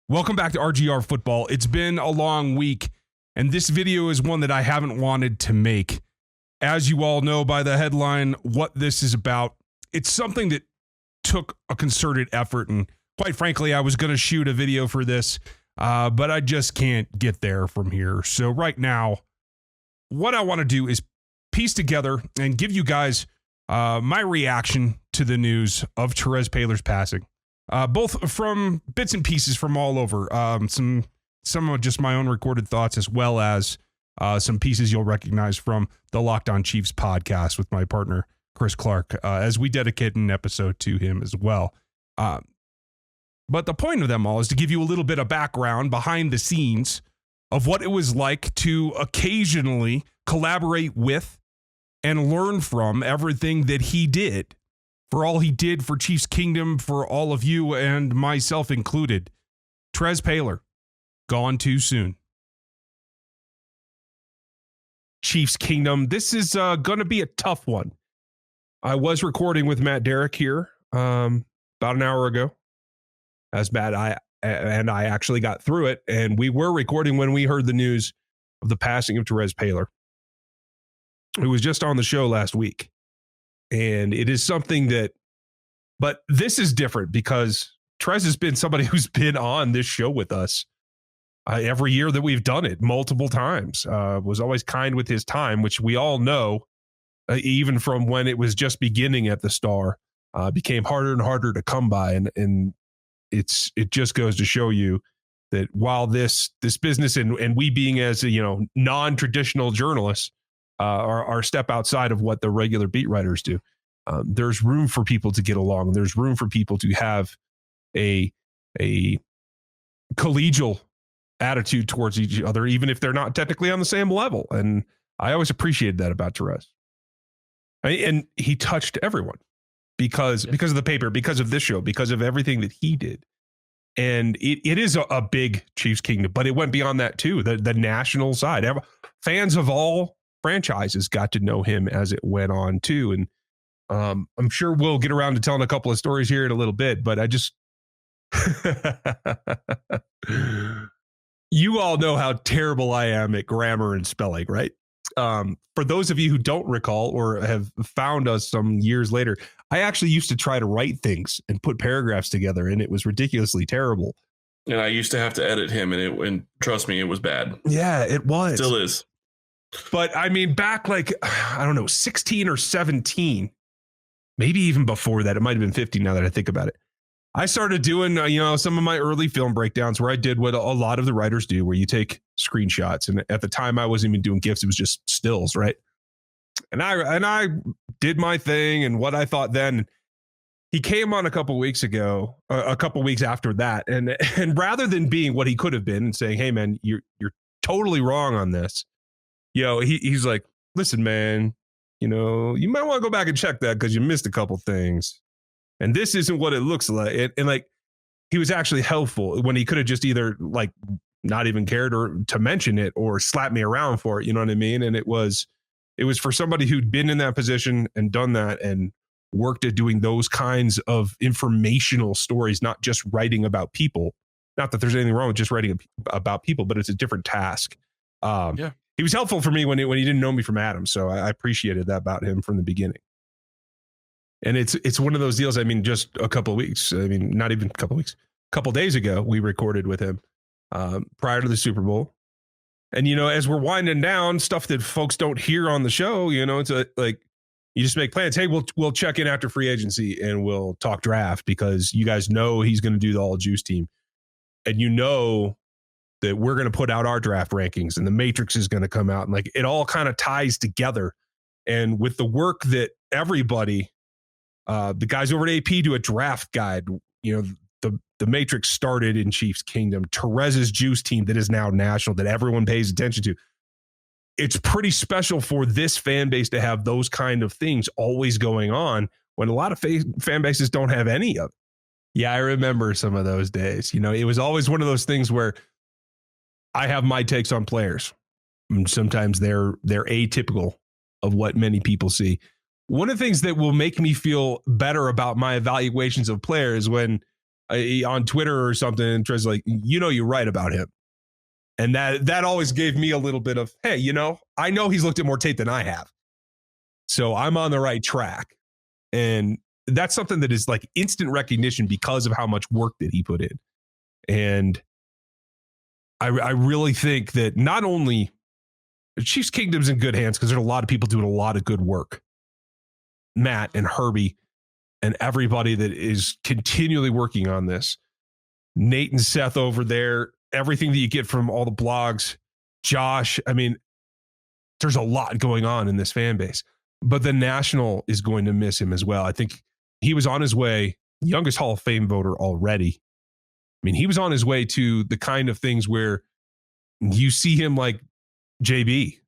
Welcome back to RGR Football. It's been a long week, and this video is one that I haven't wanted to make. As you all know by the headline, what this is about, it's something that took a concerted effort, and quite frankly, I was going to shoot a video for this, but I just can't get there from here. So right now, what I want to do is piece together and give you guys my reaction to the news of Terez Paylor's passing. Both from bits and pieces from all over, some of just my own recorded thoughts, as well as some pieces you'll recognize from the Locked On Chiefs podcast with my partner, Chris Clark, as we dedicate an episode to him as well. But the point of them all is to give you a little bit of background behind the scenes of what it was like to occasionally collaborate with and learn from everything that he did. For all he did for Chiefs Kingdom, for all of you and myself included. Terez Paylor, gone too soon. Chiefs Kingdom, this is going to be a tough one. I was recording with Matt Derrick here about an hour ago. As bad, I actually got through it, and we were recording when we heard the news of the passing of Terez Paylor, who was just on the show last week. And it is something but this is different because Terez has been somebody who's been on this show with us every year that we've done it multiple times, was always kind with his time, which we all know, even from when it was just beginning at the Star, became harder and harder to come by. And it just goes to show you that while this business and we being as non-traditional journalists, our step outside of what the regular beat writers do. There's room for people to get along. There's room for people to have a collegial attitude towards each other, even if they're not technically on the same level. And I always appreciated that about Terez. And he touched everyone because of the paper, because of this show, because of everything that he did. And it is a big Chiefs Kingdom, but it went beyond that too. The national side, fans of all franchises got to know him as it went on too. And I'm sure we'll get around to telling a couple of stories here in a little bit, but I just, you all know how terrible I am at grammar and spelling, right? For those of you who don't recall or have found us some years later, I actually used to try to write things and put paragraphs together, and it was ridiculously terrible. And I used to have to edit him, and trust me, it was bad. Yeah, it was. Still is. But I mean, back 16 or 17, maybe even before that, it might have been 15 now that I think about it. I started doing, some of my early film breakdowns where I did what a lot of the writers do, where you take screenshots. And at the time I wasn't even doing GIFs. It was just stills. Right. And I did my thing and what I thought then. He came on a couple weeks ago, a couple weeks after that. And rather than being what he could have been and saying, hey man, you're totally wrong on this. He's like, listen, man, you might want to go back and check that because you missed a couple things. And this isn't what it looks like. And he was actually helpful when he could have just either not even cared or to mention it or slap me around for it. You know what I mean? And it was for somebody who'd been in that position and done that and worked at doing those kinds of informational stories, not just writing about people. Not that there's anything wrong with just writing about people, but it's a different task. Yeah. He was helpful for me when he didn't know me from Adam. So I appreciated that about him from the beginning. And it's one of those deals. I mean, just a couple of weeks. I mean, not even a couple of weeks. A couple of days ago, we recorded with him prior to the Super Bowl. And, as we're winding down, stuff that folks don't hear on the show, it's you just make plans. Hey, we'll check in after free agency and we'll talk draft because you guys know he's going to do the all juice team. And that we're going to put out our draft rankings and the matrix is going to come out and it all kind of ties together. And with the work that everybody, the guys over at AP do a draft guide, the matrix started in Chiefs Kingdom, Terez's juice team that is now national, that everyone pays attention to. It's pretty special for this fan base to have those kind of things always going on when a lot of fan bases don't have any of it. Yeah, I remember some of those days. It was always one of those things where I have my takes on players. And sometimes they're atypical of what many people see. One of the things that will make me feel better about my evaluations of players when on Twitter or something. Trez like, you're right about him. And that always gave me a little bit of, hey, I know he's looked at more tape than I have. So I'm on the right track. And that's something that is like instant recognition because of how much work that he put in. And I really think that not only Chiefs Kingdom's in good hands because there's a lot of people doing a lot of good work. Matt and Herbie and everybody that is continually working on this. Nate and Seth over there, everything that you get from all the blogs, Josh. I mean, there's a lot going on in this fan base, but the National is going to miss him as well. I think he was on his way, youngest Hall of Fame voter already. I mean, he was on his way to the kind of things where you see him like JB,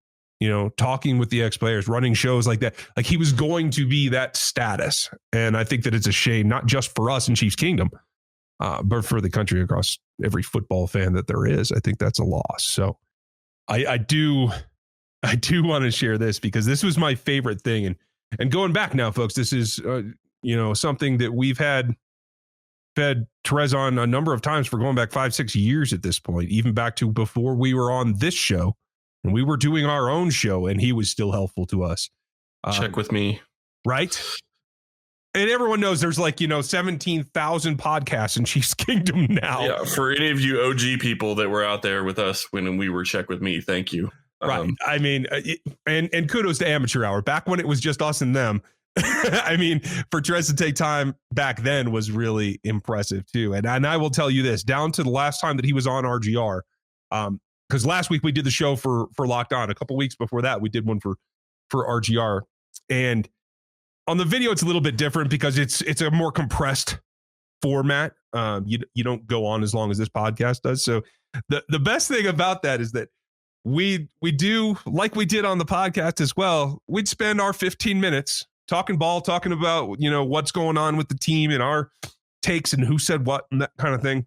talking with the ex-players, running shows like that. Like he was going to be that status. And I think that it's a shame, not just for us in Chiefs Kingdom, but for the country across every football fan that there is. I think that's a loss. So I do want to share this because this was my favorite thing. And going back now, folks, this is, something that we've had Terez on a number of times for going back 5-6 years at this point, even back to before we were on this show and we were doing our own show and he was still helpful to us. Check with me. Right. And everyone knows there's 17,000 podcasts in Chiefs Kingdom now. Yeah. For any of you OG people that were out there with us when we were Check With Me, thank you. Right. I mean, and kudos to Amateur Hour back when it was just us and them. I mean, for Terez to take time back then was really impressive too. And I will tell you this, down to the last time that he was on RGR, because last week we did the show for Locked On. A couple weeks before that, we did one for RGR. And on the video, it's a little bit different because it's a more compressed format. You don't go on as long as this podcast does. So the best thing about that is that we do, like we did on the podcast as well, we'd spend our 15 minutes talking ball, talking about, what's going on with the team and our takes and who said what and that kind of thing.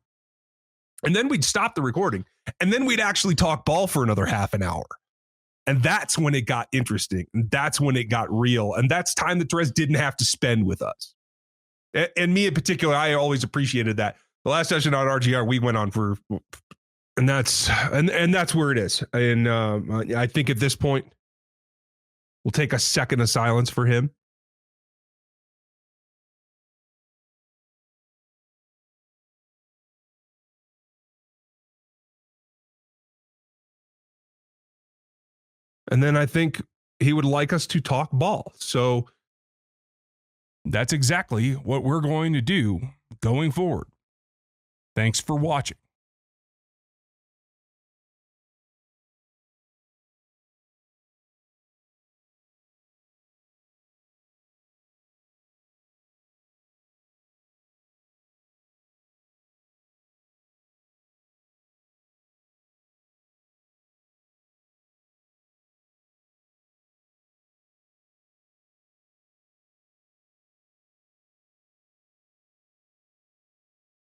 And then we'd stop the recording and then we'd actually talk ball for another half an hour. And that's when it got interesting. And that's when it got real. And that's time that Terez didn't have to spend with us. And me in particular, I always appreciated that. The last session on RGR, we went on for, and that's where it is. And I think at this point, we'll take a second of silence for him. And then I think he would like us to talk ball. So that's exactly what we're going to do going forward. Thanks for watching.